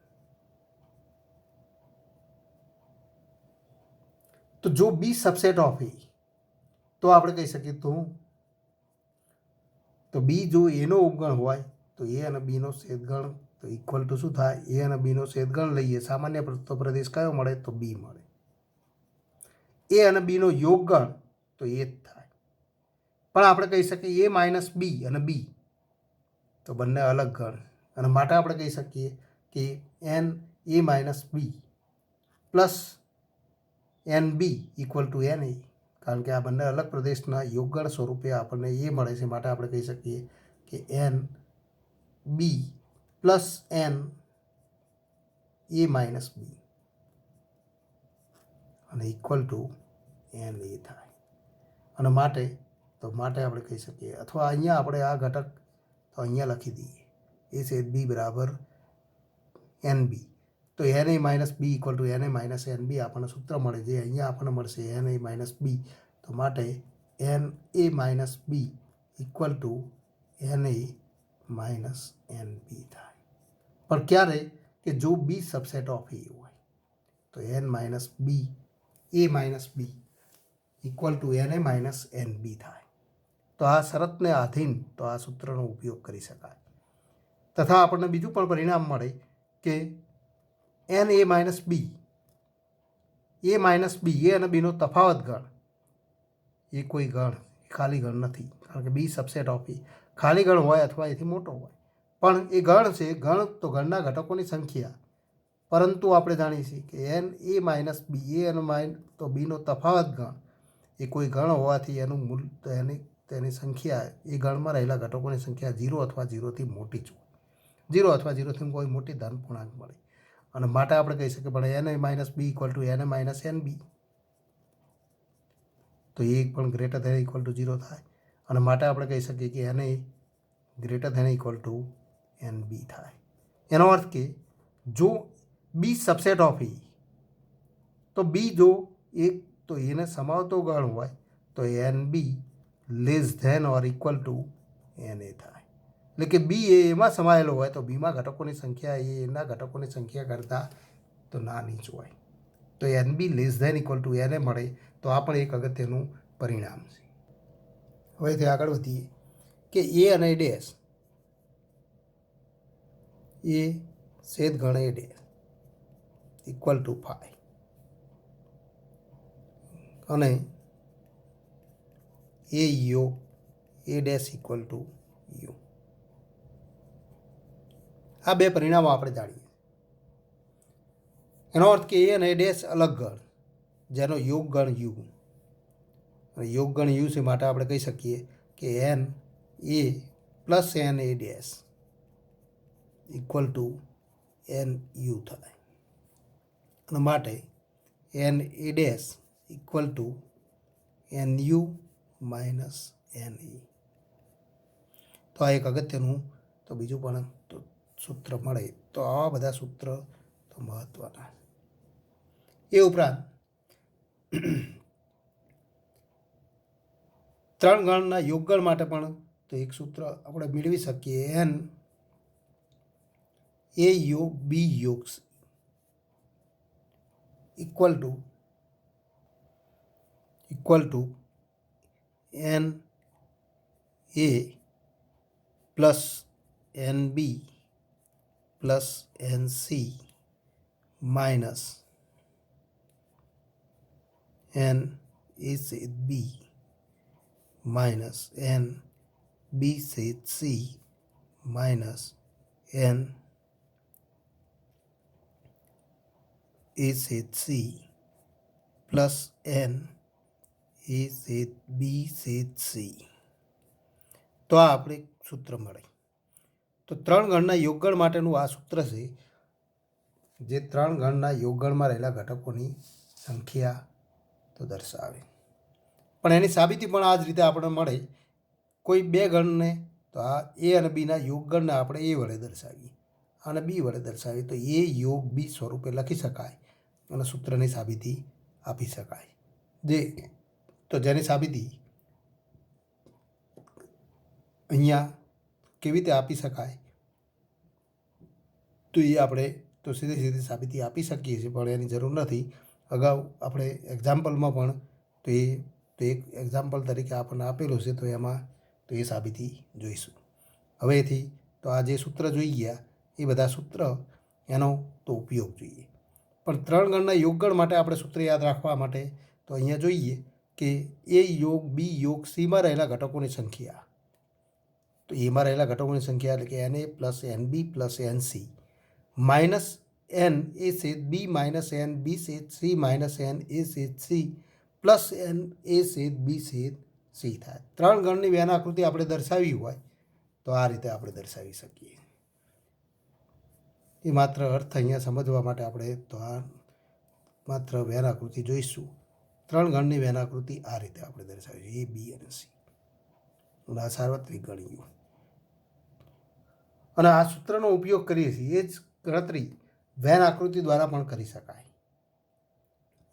તો જો બી સબસેટ ઓફ એ તો આપણે કહી શકીએ તો બી જો એનો ઉપગણ હોય તો એ અને બીનો છેદગણ તો ઇક્વલ ટુ શું થાય એ અને બીનો છેદગણ લઈએ સામાન્ય તો પ્રદેશ કયો મળે તો બી મળે એ અને બીનો યોગગણ તો એ જ થાય પણ આપણે કહી શકીએ એ માઇનસ બી અને બી તો બંને અલગ ગણ અને માટે આપણે કહી શકીએ કે N A minus B plus N B equal to N A કારણ કે આ બંને અલગ પ્રદેશના યોગગણ સ્વરૂપે આપણને એ મળે છે માટે આપણે કહી શકીએ કે N B plus N A minus B અને ઇક્વલ ટુ એન એ થાય અને માટે આપણે કહી શકીએ અથવા અહીંયા આપણે આ ઘટક તો અહીંયા લખી દઈએ એ છે બી બરાબર એન બી તો N A minus B equal to N A minus N B આપણને સૂત્ર મળે જે અહીંયા આપણને મળશે એન એ માઇનસ બી તો માટે N A minus B equal to N A minus N B થાય પણ ક્યારે કે જો બી સબસેટ ઓફ એ હોય તો N minus B A minus B equal to N A minus N B થાય તો આ શરતને આધીન તો આ સૂત્રનો ઉપયોગ કરી શકાય તથા આપણને બીજું પણ પરિણામ મળે કે એન એ માઇનસ બી એ અને બીનો તફાવત ગણ એ કોઈ ગણ ખાલી ગણ નથી કારણ કે બી સબસેટ ઓફ એ ખાલી ગણ હોય અથવા એથી મોટો હોય પણ એ ગણ છે ગણ તો ગણના ઘટકોની સંખ્યા પરંતુ આપણે જાણીએ છીએ કે એન એ માઇનસ બી એ અને તો બીનો તફાવત ગણ એ કોઈ ગણ હોવાથી એનું મૂલ્ય તેની સંખ્યા એ ગણમાં રહેલા ઘટકોની સંખ્યા 0 અથવા 0થી મોટી જ હોય 0 અથવા 0થી કોઈ મોટી ધન પૂર્ણાંક મળે અને માટે આપણે કહી શકીએ પણ N A minus B equal to N A minus N B તો એ પણ ગ્રેટર ધેન ઇક્વલ ટુ 0 થાય અને માટે આપણે કહી શકીએ કે N A greater than equal to N B થાય એનો અર્થ કે જો બી સબસેટ ઓફ એ તો બી જો એક તો એને સમાવતો ગણ હોય તો N B less than or equal to N A થાય એટલે કે બી એ એમાં સમાયેલો હોય તો બીમાં ઘટકોની સંખ્યા એ એના ઘટકોની સંખ્યા કરતાં તો નાની જ હોય તો N B less than equal to એને મળે તો આ પણ એક અગત્યનું પરિણામ છે હવેથી આગળ વધીએ કે એ અને ડેશ એ છેદગણ એ ડેશ ઇક્વલ ટુ 5 અને એ યોગ A dash equal to U આ બે પરિણામો આપણે જાણીએ એનો અર્થ કે એ અને એ ડેશ અલગ ગણ જેનો યોગ ગણ યુ અને યોગ ગણ યુ છે માટે આપણે કહી શકીએ કે N A plus N A dash equal to N U થાય અને માટે N A dash equal to N U minus N A તો આ એક અગત્યનું તો બીજું પણ તો સૂત્ર મળે તો આવા બધા સૂત્ર તો મહત્ત્વના એ ઉપરાંત ત્રણ ગણના યોગગણ માટે પણ તો એક સૂત્ર આપણે મેળવી શકીએ એન એ યોગ બી યોગ equal to N A plus N B plus N C minus N A છેદ બી માઇનસ એન બી છેદ સી માઇનસ એન એ છેદ સી પ્લસ એન એ છેદ બી છેદ સી. તો આ આપણે સૂત્ર મળે. તો ત્રણ ગણના યોગગણ માટેનું આ સૂત્ર છે, જે ત્રણ ગણના યોગગણમાં રહેલા ઘટકોની સંખ્યા તો દર્શાવે. પણ એની સાબિતી પણ આ જ રીતે આપણને મળે. કોઈ બે ગણને તો આ એ અને બીના યોગગણને આપણે એ વડે દર્શાવીએ અને બી વડે દર્શાવીએ તો એ યોગ બી સ્વરૂપે લખી શકાય અને સૂત્રની સાબિતી આપી શકાય. જેની સાબિતી અહીંયા કેવી રીતે આપી શકાય, તો એ આપણે તો સીધી સાબિતી આપી શકીએ છીએ, પણ એની જરૂર નથી. અગાઉ આપણે એક્ઝામ્પલમાં પણ તો એક એક્ઝામ્પલ તરીકે આપણને આપેલું છે, તો એમાં તો એ સાબિતી જોઈશું. હવેથી તો આ જે સૂત્ર જોઈ ગયા એ બધા સૂત્ર એનો તો ઉપયોગ જોઈએ. પણ ત્રણ ગણના યોગગણ માટે આપણે સૂત્ર યાદ રાખવા માટે તો અહીંયા જોઈએ કે એ યોગ બી યોગ સીમાં રહેલા ઘટકોની સંખ્યા. તો એમાં રહેલા ઘટકોની સંખ્યા એટલે કે N A plus N B plus N C minus N A છેદ બી માઇનસ એન બી છેદ સી માઇનસ એન એ છેદ સી પ્લસ એન એ છેદ બી છેદ સી થાય. ત્રણ ગણની વેન આકૃતિ આપણે દર્શાવી હોય તો આ રીતે આપણે દર્શાવી શકીએ. એ માત્ર અર્થ અહીંયા સમજવા માટે આપણે તો આ માત્ર વેન આકૃતિ જોઈશું. ત્રણ ગણની વેન આકૃતિ આ રીતે આપણે દર્શાવી એ બી અને સી અને આ સાર્વત્રિક ગણીઓ. અને આ સૂત્રનો ઉપયોગ કરીએ છીએ એ જ ગણતરી વેન આકૃતિ દ્વારા પણ કરી શકાય.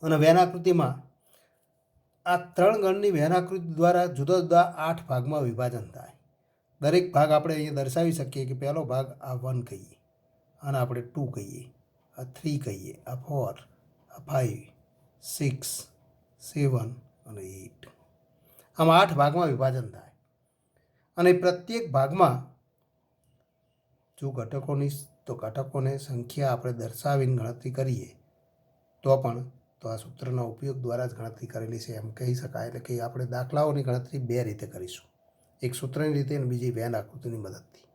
અને વેન આકૃતિમાં આ ત્રણ ગણની વેન આકૃતિ દ્વારા જુદા જુદા 8 ભાગમાં વિભાજન થાય. દરેક ભાગ આપણે અહીંયા દર્શાવી શકીએ કે પહેલો ભાગ આ 1 કહીએ, આને આપણે 2 કહીએ, આ 3 કહીએ, આ 4, આ 5, 6, 7 અને 8. આમાં 8 ભાગમાં વિભાજન થાય. અને પ્રત્યેક ભાગમાં જો ઘટકોને સંખ્યા આપણે દર્શાવીને ગણતરી કરીએ તો પણ તો આ સૂત્રના ઉપયોગ દ્વારા જ ગણતરી કરેલી છે એમ કહી શકાય. એટલે કે આપણે દાખલાઓની ગણતરી બે રીતે કરીશું, એક સૂત્રની રીતે અને બીજી વેન આકૃતિની મદદથી.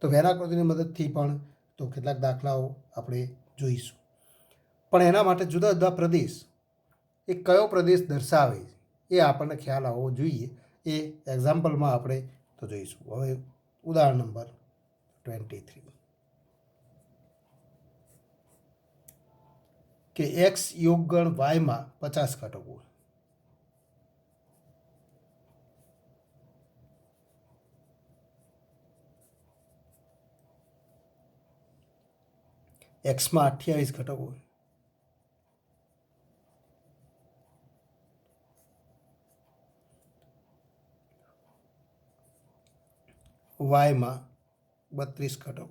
તો વેન આકૃતિની મદદથી પણ તો કેટલાક દાખલાઓ આપણે જોઈશું. પણ એના માટે જુદા જુદા પ્રદેશ એ કયો પ્રદેશ દર્શાવે એ આપણને ખ્યાલ આવવો જોઈએ. એ એક્ઝામ્પલમાં આપણે તો જોઈશું. હવે ઉદાહરણ નંબર 23 કે એક્સ યોગગણ વાયમાં 50 ઘટકો. એક્સમાં 28 ઘટકો, વાયમાં 32 ઘટકો.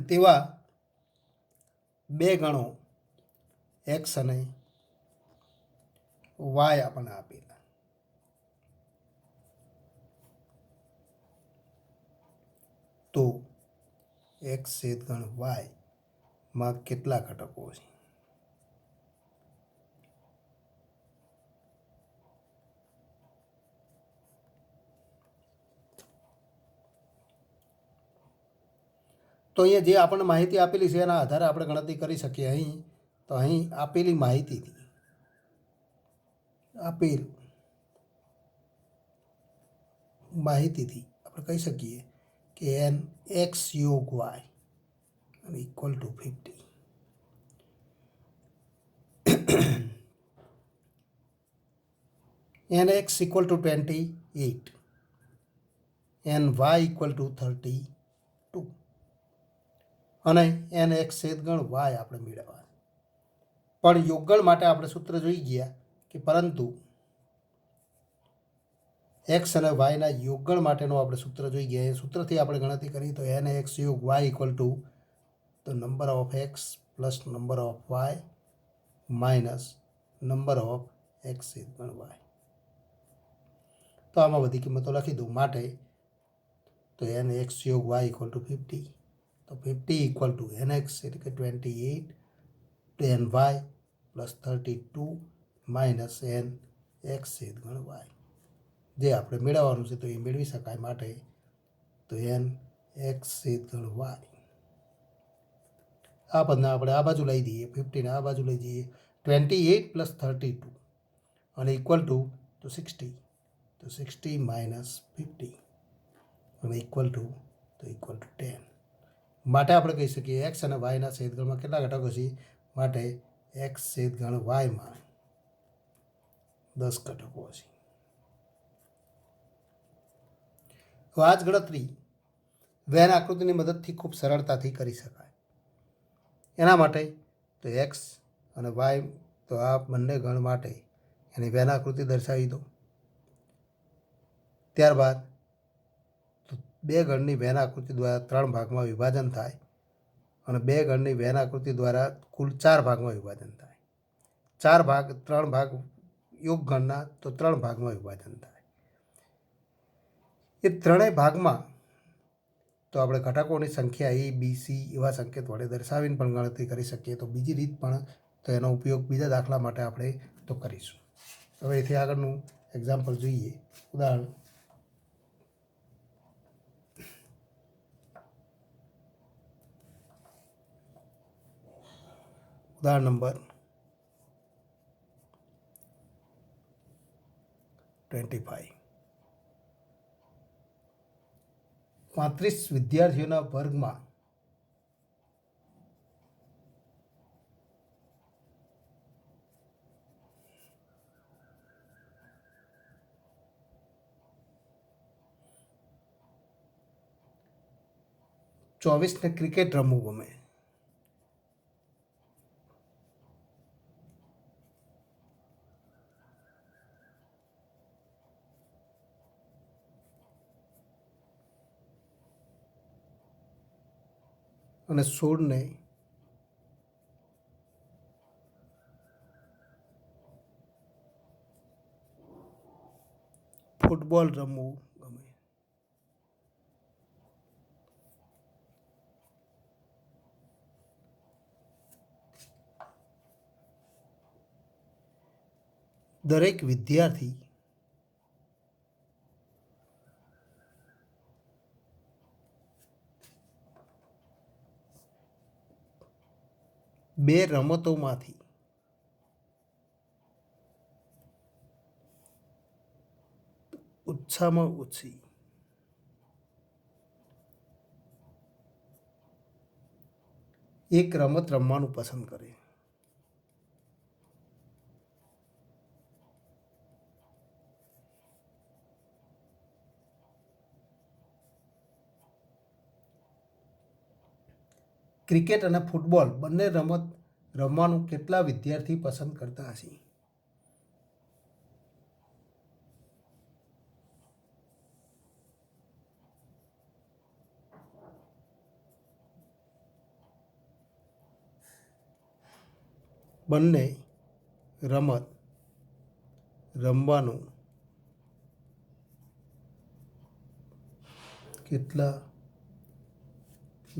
તેવા બે ગણો એક્સ અને વાય આપણને આપેલા. તો એક્સ છેદ ગણ વાયમાં કેટલા ઘટકો છે? તો અહીંયા જે આપણને માહિતી આપેલી છે એના આધારે આપણે ગણતરી કરી શકીએ. અહીં આપેલી માહિતીથી આપણે કહી શકીએ કે એન એક્સ યોગ વાય અને equal to 50. N X equal to 28, N Y equal to 32 અને એન એક્સ છેદગણ વાય આપણે મેળવવા. પણ યોગગણ માટે આપણે સૂત્ર જોઈ ગયા કે પરંતુ એક્સ અને વાયના યોગગણ માટેનું આપણે સૂત્ર જોઈ ગયા. એ સૂત્રથી આપણે ગણતરી કરી તો એન એક્સ યોગ Y equal to the number of X plus number of Y minus number of X છેદ ગણ વાય. તો આમાં બધી કિંમતો લખી દઉં. માટે તો એન એક્સ યોગ વાય ઇક્વલ ટુ 50. તો 50 ઇક્વલ ટુ એન એક્સ એટલે કે 28 N Y plus 32 minus N X છેદ ગણ વાય. જે આપણે મેળવવાનું છે તો એ મેળવી શકાય. માટે તો એન એક્સ છેદ ગણ વાય. આ પદના આપણે આ બાજુ લઈ દઈએ, 50 આ બાજુ લઈ જઈએ, 28 પ્લસ 32 અને ઇક્વલ ટુ તો 60. તો 60 માઇનસ 50 અને ઇક્વલ ટુ 10. માટે આપણે કહી શકીએ એક્સ અને વાયના છેદગણમાં કેટલા ઘટકો છે. માટે એક્સ છેદગણ વાયમાં 10 ઘટકો છે. તો આ જ ગણતરી વેન આકૃતિની મદદથી ખૂબ સરળતાથી કરી શકાય. એના માટે તો એક્સ અને વાય તો આ બંને ગણ માટે એની વેન આકૃતિ દર્શાવી દો. ત્યારબાદ બે ગણની વેન આકૃતિ દ્વારા 3 ભાગમાં વિભાજન થાય અને બે ગણની વેન આકૃતિ દ્વારા કુલ 4 ભાગમાં વિભાજન થાય. 4 ભાગ 3 ભાગ યોગ ગણના તો 3 ભાગમાં વિભાજન થાય. એ ત્રણેય ભાગમાં તો આપણે ઘટકોની સંખ્યા એ બી સી એવા સંકેત વડે દર્શાવીને પણ ગણતરી કરી શકીએ. તો બીજી રીત પણ તો એનો ઉપયોગ બીજા દાખલા માટે આપણે તો કરીશું. હવે એથી આગળનું એક્ઝામ્પલ જોઈએ. ઉદાહરણ નંબર 25. 35 વિદ્યાર્થીઓના વર્ગમાં ચોવીસને ક્રિકેટ રમવું ગમે. અને 16ને ફૂટબોલ રમવું ગમે. દરેક વિદ્યાર્થી બે રમતોમાંથી ઓછામાં ઓછી એક રમત રમવાનું પસંદ કરે. ક્રિકેટ અને ફૂટબોલ બંને રમત રમવાનું કેટલા વિદ્યાર્થી પસંદ કરતા હશે. બંને રમત રમવાનું કેટલા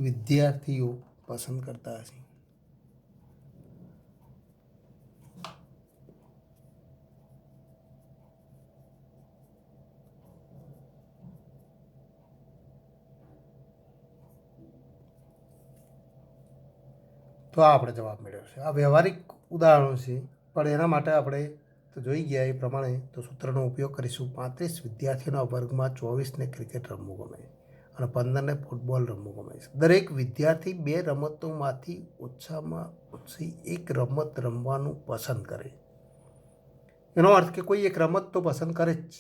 વિદ્યાર્થીઓ પસંદ કરતા હશે. તો આ આપણે જવાબ મેળવ્યો છે. આ વ્યવહારિક ઉદાહરણો છે પણ એના માટે આપણે તો જોઈ ગયા એ પ્રમાણે તો સૂત્રનો ઉપયોગ કરીશું. 35 વિદ્યાર્થીઓના વર્ગમાં 24ને ક્રિકેટ રમવું ગમે અને 15ને ફૂટબોલ રમવું ગમે છે. દરેક વિદ્યાર્થી બે રમતોમાંથી ઓછામાં ઓછી એક રમત રમવાનું પસંદ કરે. એનો અર્થ કે કોઈ એક રમત તો પસંદ કરે જ.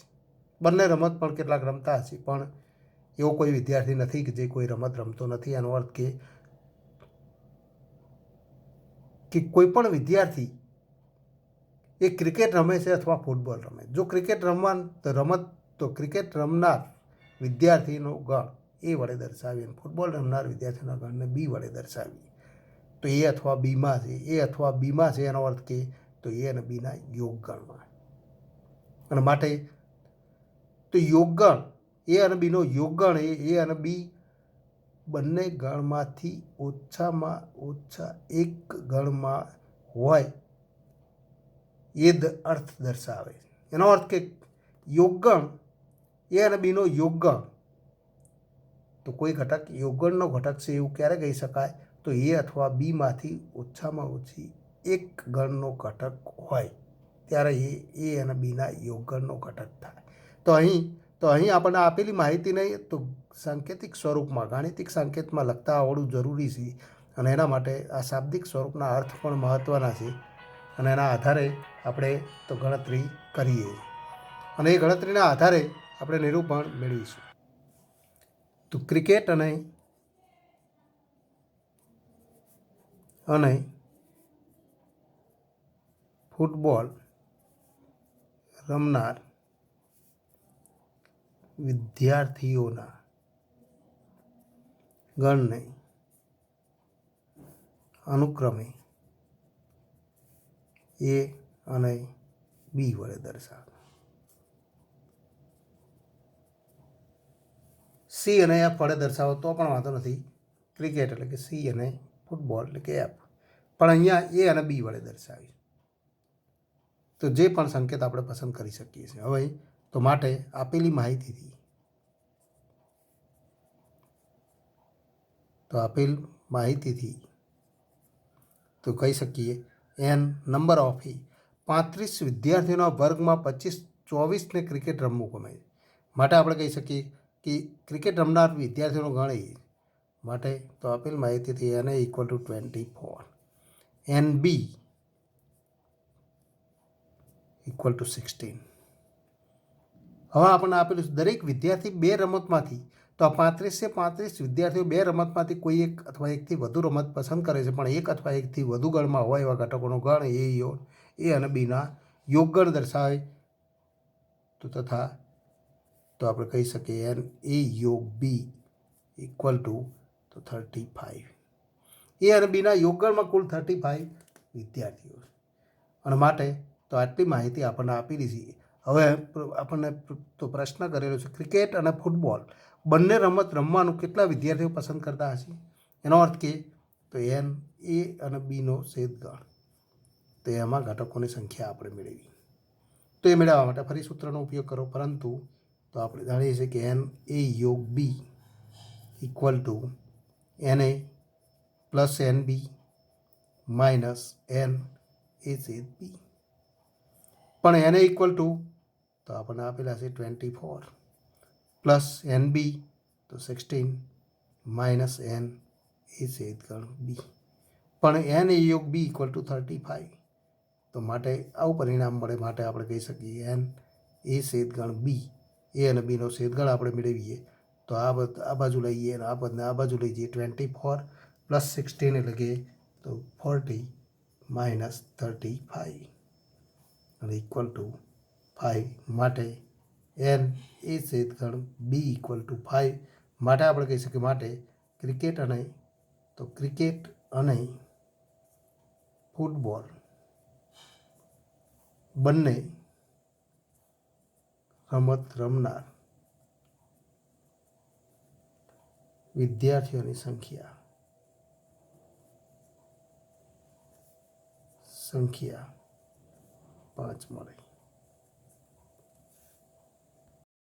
બંને રમત પણ કેટલાક રમતા હશે પણ એવો કોઈ વિદ્યાર્થી નથી કે જે કોઈ રમત રમતો નથી. એનો અર્થ કે કોઈ પણ વિદ્યાર્થી એ ક્રિકેટ રમે છે અથવા ફૂટબોલ રમે. જો ક્રિકેટ રમત તો ક્રિકેટ રમનાર વિદ્યાર્થીનો ગણ એ વડે દર્શાવીએ અને ફૂટબોલ રમનાર વિદ્યાર્થીના ગણને બી વડે દર્શાવીએ. તો એ અથવા બીમાં છે, એ અથવા બીમાં છે એનો અર્થ કે તો એ અને બીના યોગગણમાં. અને માટે તો યોગગણ એ અને બીનો યોગગણ એ અને બી બંને ગણમાંથી ઓછામાં ઓછા એક ગણમાં હોય એ અર્થ દર્શાવે. એનો અર્થ કે યોગગણ એ અને બીનો યોગગણ, તો કોઈ ઘટક યોગગણનો ઘટક છે એવું ક્યારે કહી શકાય? તો એ અથવા બીમાંથી ઓછામાં ઓછી એક ગણનો ઘટક હોય ત્યારે એ અને બીના યોગગણનો ઘટક થાય. તો અહીં આપણને આપેલી માહિતીને તો સાંકેતિક સ્વરૂપમાં, ગાણિતિક સંકેતમાં લખતા આવડવું જરૂરી છે. અને એના માટે આ શાબ્દિક સ્વરૂપના અર્થ પણ મહત્ત્વના છે. અને એના આધારે આપણે તો ગણતરી કરીએ અને એ ગણતરીના આધારે આપણે નિરૂપણ મેળવીશું. તો ક્રિકેટ અને ફૂટબોલ રમનાર વિદ્યાર્થીઓના ગણને અનુક્રમે એ અને બી વડે દર્શાવો. સી અને એફ વડે દર્શાવો તો પણ વાંધો નથી. ક્રિકેટ એટલે કે સી અને ફૂટબોલ એટલે કે એફ. પણ અહીંયા એ અને બી વડે દર્શાવી. તો જે પણ સંકેત આપણે પસંદ કરી શકીએ છીએ. હવે તો માટે આપેલી માહિતીથી તો કહી શકીએ એન નંબર ઓફ 35 વિદ્યાર્થીઓના વર્ગમાં 24ને ક્રિકેટ રમવું ગમે. માટે આપણે કહી શકીએ કે ક્રિકેટ રમનાર વિદ્યાર્થીઓનો ગણ એ. માટે તો આપેલ માહિતીથી એને equal to 24, N B equal to 16. હવે આપણને આપેલું દરેક વિદ્યાર્થી બે રમતમાંથી, તો આ 35 વિદ્યાર્થીઓ બે રમતમાંથી કોઈ એક અથવા એકથી વધુ રમત પસંદ કરે છે, પણ એક અથવા એકથી વધુ ગણમાં હોય એવા ઘટકોનો ગણ એ અને બીના યોગગણ દર્શાવે. તો આપણે કહી શકીએ એન એ યોગ બી ઇક્વલ ટુ 35. એ અને બીના યોગગણમાં કુલ 35 વિદ્યાર્થીઓ. અને માટે તો આટલી માહિતી આપણને આપેલી છે. હવે આપણને તો પ્રશ્ન કરેલો છે ક્રિકેટ અને ફૂટબોલ બંને રમત રમવાનું કેટલા વિદ્યાર્થીઓ પસંદ કરતા હશે? એનો અર્થ કે તો એન એ અને બીનો છેદગણ, તો એમાં ઘટકોની સંખ્યા આપણે મેળવી. તો એ મેળવવા માટે ફરી સૂત્રનો ઉપયોગ કરો, પરંતુ તો આપણે જાણીએ છીએ કે એન એ યોગ B equal to N A plus N B minus N A છેદ બી. પણ એને ઇક્વલ ટુ તો આપણને આપેલા છે 24 પ્લસ એન બી તો 16 માઇનસ એન એ છેદગણ બી. પણ એન એ યોગ બી ઇક્વલ ટુ 35. તો માટે આવું પરિણામ મળે. માટે આપણે કહી શકીએ એન એ છેદગણ બી, એ અને બીનો છેદગણ આપણે મેળવીએ તો આ બાજુ લઈએ અને આ બાજુ લઈ જઈએ. 24 પ્લસ 16 એટલે કે તો 40 માઇનસ 35 અને ઇક્વલ ટુ 5. માટે એન એ છેદગણ બી ઇક્વલ ટુ 5. માટે આપણે કહી શકીએ માટે ક્રિકેટ અને ફૂટબોલ બંને રમત રમનાર વિદ્યાર્થીઓની સંખ્યા 5 મળે.